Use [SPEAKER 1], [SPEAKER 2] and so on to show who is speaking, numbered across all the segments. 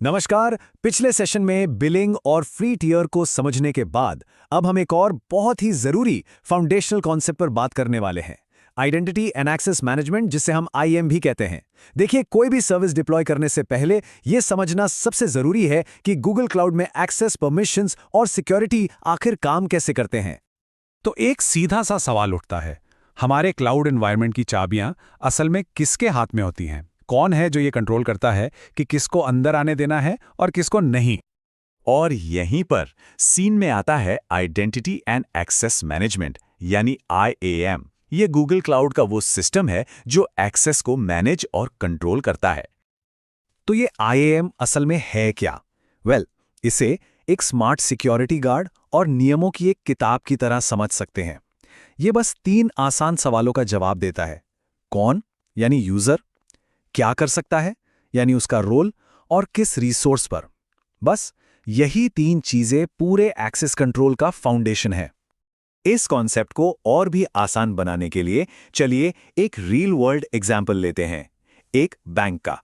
[SPEAKER 1] नमस्कार। पिछले सेशन में बिलिंग और फ्री टियर को समझने के बाद अब हम एक और बहुत ही जरूरी फाउंडेशनल कॉन्सेप्ट पर बात करने वाले हैं। आइडेंटिटी एंड एक्सेस मैनेजमेंट, जिसे हम आईएम भी कहते हैं। देखिए, कोई भी सर्विस डिप्लॉय करने से पहले यह समझना सबसे जरूरी है कि गूगल क्लाउड में एक्सेस, परमिशंस और सिक्योरिटी आखिर काम कैसे करते हैं।
[SPEAKER 2] तो एक सीधा सा सवाल उठता है, हमारे क्लाउड एनवायरनमेंट की चाबियां असल में किसके हाथ में होती हैं? कौन है जो ये कंट्रोल करता है कि किसको अंदर आने देना है और किसको नहीं?
[SPEAKER 3] और यहीं पर सीन में आता है आइडेंटिटी एंड एक्सेस मैनेजमेंट यानी IAM। ये गूगल क्लाउड का वो सिस्टम है जो एक्सेस को मैनेज और कंट्रोल करता है।
[SPEAKER 1] तो ये आईएएम असल में है क्या? इसे एक स्मार्ट सिक्योरिटी गार्ड और नियमों की एक किताब की तरह समझ सकते हैं। ये बस 3 आसान सवालों का जवाब देता है। कौन यानी यूजर, क्या कर सकता है यानी उसका रोल, और किस रिसोर्स पर। बस यही 3 चीजें पूरे एक्सेस कंट्रोल का फाउंडेशन है।
[SPEAKER 3] इस कॉन्सेप्ट को और भी आसान बनाने के लिए चलिए एक रियल वर्ल्ड एग्जाम्पल लेते हैं, एक बैंक का।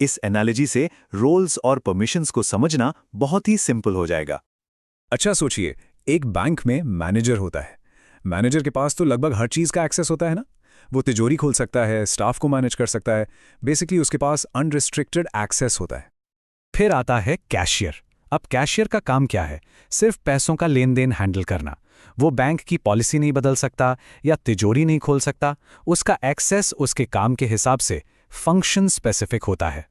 [SPEAKER 3] इस एनालॉजी से रोल्स और परमिशंस को समझना बहुत ही सिंपल हो जाएगा।
[SPEAKER 2] अच्छा सोचिए, एक बैंक में मैनेजर होता है। मैनेजर के पास तो लगभग हर चीज का एक्सेस होता है ना। वो तिजोरी खोल सकता है, स्टाफ को मैनेज कर सकता है। बेसिकली उसके पास अनरिस्ट्रिक्टेड एक्सेस होता है। फिर आता है कैशियर। अब कैशियर का काम क्या है? सिर्फ पैसों का लेन देन हैंडल करना। वो बैंक की पॉलिसी नहीं बदल सकता या तिजोरी नहीं खोल सकता। उसका एक्सेस उसके काम के हिसाब से फंक्शन स्पेसिफिक होता है।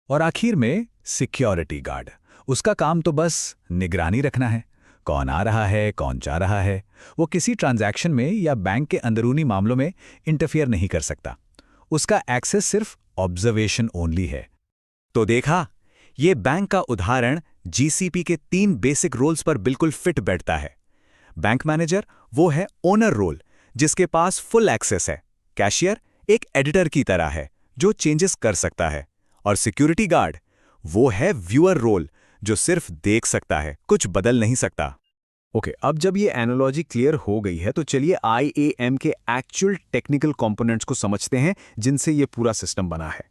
[SPEAKER 3] और आखिर में सिक्योरिटी गार्ड। उसका काम तो बस निगरानी रखना है। कौन आ रहा है, कौन जा रहा है। वो किसी ट्रांजैक्शन में या बैंक के अंदरूनी मामलों में इंटरफियर नहीं कर सकता। उसका एक्सेस सिर्फ ऑब्जर्वेशन ओनली है। तो देखा, ये बैंक का उदाहरण GCP के 3 बेसिक रोल्स पर बिल्कुल फिट बैठता है। बैंक मैनेजर वो है ओनर रोल, जिसके पास फुल एक्सेस है। कैशियर एक एडिटर की तरह है जो चेंजेस कर सकता है। और सिक्योरिटी गार्ड वो है व्यूअर रोल, जो सिर्फ देख सकता है, कुछ बदल नहीं सकता।
[SPEAKER 1] ओके, अब जब ये एनालॉजी क्लियर हो गई है तो चलिए आईएएम के एक्चुअल टेक्निकल कंपोनेंट्स को समझते हैं जिनसे ये पूरा सिस्टम बना है।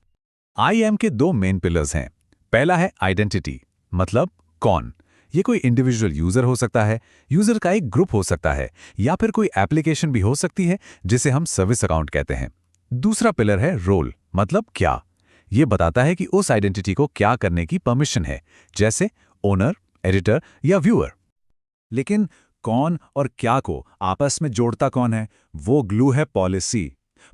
[SPEAKER 3] IAM के 2 मेन पिलर्स हैं। पहला है आइडेंटिटी, मतलब कौन। ये कोई इंडिविजुअल यूजर हो सकता है, यूजर का एक ग्रुप हो सकता है, या फिर कोई एप्लीकेशन भी हो सकती है जिसे हम सर्विस अकाउंट कहते हैं। दूसरा पिलर है रोल, मतलब क्या। ये बताता है कि उस आइडेंटिटी को क्या करने की परमिशन है, जैसे ओनर, एडिटर या व्यूअर। लेकिन कौन और क्या को आपस में जोड़ता कौन है? वो ग्लू है पॉलिसी।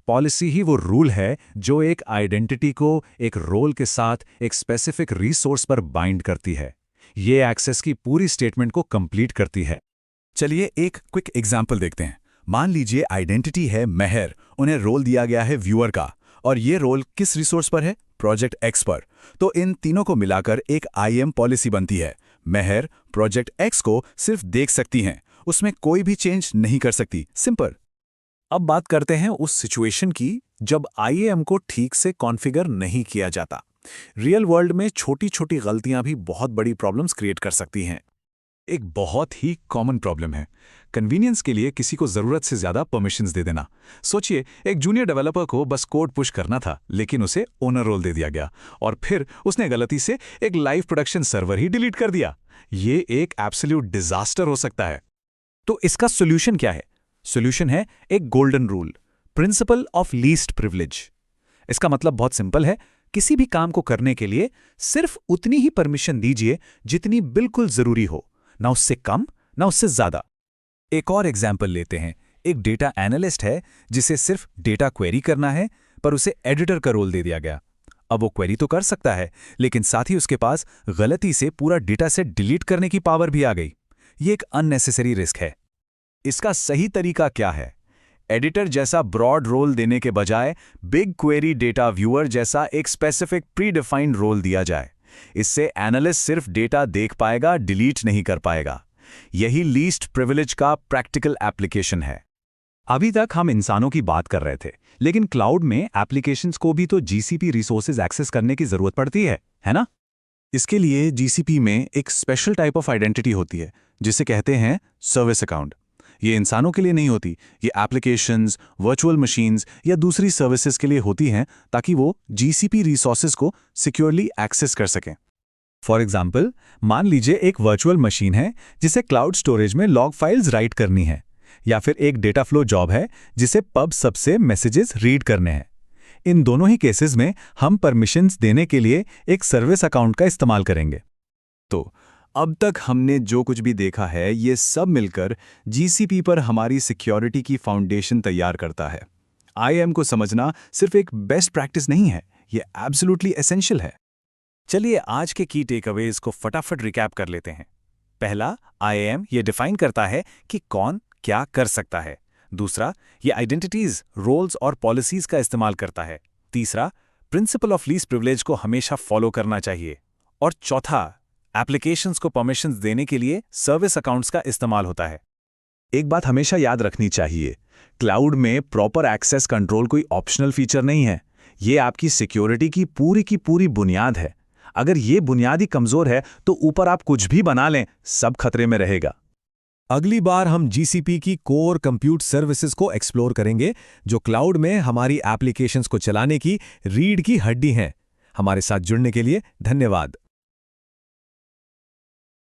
[SPEAKER 3] पॉलिसी ही वो रूल है जो एक आइडेंटिटी को एक रोल के साथ एक स्पेसिफिक रिसोर्स पर बाइंड करती है। ये एक्सेस की पूरी स्टेटमेंट को कंप्लीट करती है। चलिए एक क्विक एग्जांपल देखते हैं। मान लीजिए आइडेंटिटी है मेहर, उन्हें रोल दिया गया है व्यूअर का, और ये रोल किस रिसोर्स पर है? प्रोजेक्ट एक्स पर। तो इन तीनों को मिलाकर एक IAM पॉलिसी बनती है। मेहर प्रोजेक्ट एक्स को सिर्फ देख सकती हैं, उसमें कोई भी चेंज नहीं कर सकती। सिंपल।
[SPEAKER 1] अब बात करते हैं उस सिचुएशन की जब आईएएम को ठीक से कॉन्फ़िगर नहीं किया जाता। रियल वर्ल्ड में छोटी छोटी गलतियां भी बहुत बड़ी प्रॉब्लम्स क्रिएट कर सकती हैं।
[SPEAKER 3] एक बहुत ही कॉमन प्रॉब्लम है कन्वीनियंस के लिए किसी को जरूरत से ज्यादा परमिशंस दे देना। सोचिए, एक जूनियर डेवलपर को बस कोड पुश करना था, लेकिन उसे ओनर रोल दे दिया गया और फिर उसने गलती से एक लाइव प्रोडक्शन सर्वर ही डिलीट कर दिया। ये एक एब्सोल्यूट डिजास्टर हो सकता है।
[SPEAKER 1] तो इसका सॉल्यूशन क्या है? सॉल्यूशन है एक golden rule, principle of least privilege. इसका मतलब बहुत सिंपल है, किसी भी काम को करने के लिए सिर्फ उतनी ही परमिशन दीजिए जितनी बिल्कुल जरूरी हो, ना उससे कम ना उससे ज्यादा।
[SPEAKER 3] एक और एग्जाम्पल लेते हैं। एक डेटा एनालिस्ट है जिसे सिर्फ डेटा क्वेरी करना है, पर उसे एडिटर का रोल दे दिया गया। अब वो क्वेरी तो कर सकता है, लेकिन साथ ही उसके पास गलती से पूरा डेटा सेट डिलीट करने की पावर भी आ गई। ये एक अननेसेसरी रिस्क है। इसका सही तरीका क्या है? एडिटर जैसा ब्रॉड रोल देने के बजाय बिग क्वेरी डेटा व्यूअर जैसा एक स्पेसिफिक प्री डिफाइंड रोल दिया जाए। इससे एनालिस्ट सिर्फ डेटा देख पाएगा, डिलीट नहीं कर पाएगा। यही लीस्ट प्रिविलेज का प्रैक्टिकल एप्लीकेशन है। अभी तक हम इंसानों की बात कर रहे थे, लेकिन क्लाउड में एप्लीकेशंस को भी तो GCP रिसोर्सेज एक्सेस करने की जरूरत पड़ती है ना? इसके लिए GCP में एक स्पेशल टाइप ऑफ आइडेंटिटी होती है जिसे कहते हैं सर्विस अकाउंट। ये इंसानों के लिए नहीं होती, ये एप्लीकेशंस, वर्चुअल मशीन्स या दूसरी सर्विसेज के लिए होती हैं, ताकि वो GCP रिसोर्सेज को सिक्योरली एक्सेस कर सकें। फॉर एग्जाम्पल, मान लीजिए एक वर्चुअल मशीन है जिसे क्लाउड स्टोरेज में लॉग फाइल्स राइट करनी है, या फिर एक डेटा फ्लो जॉब है जिसे पब सब से मैसेजेस रीड करने हैं। इन दोनों ही केसेस में हम परमिशंस देने के लिए एक सर्विस अकाउंट का इस्तेमाल करेंगे।
[SPEAKER 1] तो अब तक हमने जो कुछ भी देखा है ये सब मिलकर जीसीपी पर हमारी सिक्योरिटी की फाउंडेशन तैयार करता है। आईएएम को समझना सिर्फ एक बेस्ट प्रैक्टिस नहीं है, ये एब्सोल्युटली एसेंशियल है।
[SPEAKER 2] चलिए आज के की टेकअवेज को फटाफट रिकैप कर लेते हैं। पहला, आईएएम ये डिफाइन करता है कि कौन क्या कर सकता है। दूसरा, ये आइडेंटिटीज, रोल्स और पॉलिसीज का इस्तेमाल करता है। तीसरा, प्रिंसिपल ऑफ लीस्ट प्रिविलेज को हमेशा फॉलो करना चाहिए। और चौथा, एप्लीकेशंस को परमिशंस देने के लिए सर्विस अकाउंट्स का इस्तेमाल होता है।
[SPEAKER 3] एक बात हमेशा याद रखनी चाहिए, क्लाउड में प्रॉपर एक्सेस कंट्रोल कोई ऑप्शनल फीचर नहीं है। ये आपकी सिक्योरिटी की पूरी बुनियाद है। अगर ये बुनियाद ही कमजोर है तो ऊपर आप कुछ भी बना लें, सब खतरे में रहेगा।
[SPEAKER 1] अगली बार हम जीसीपी की कोर कंप्यूट सर्विसेज को एक्सप्लोर करेंगे, जो क्लाउड में हमारी एप्लीकेशंस को चलाने की रीढ़ की हड्डी हैं। हमारे साथ जुड़ने के लिए धन्यवाद।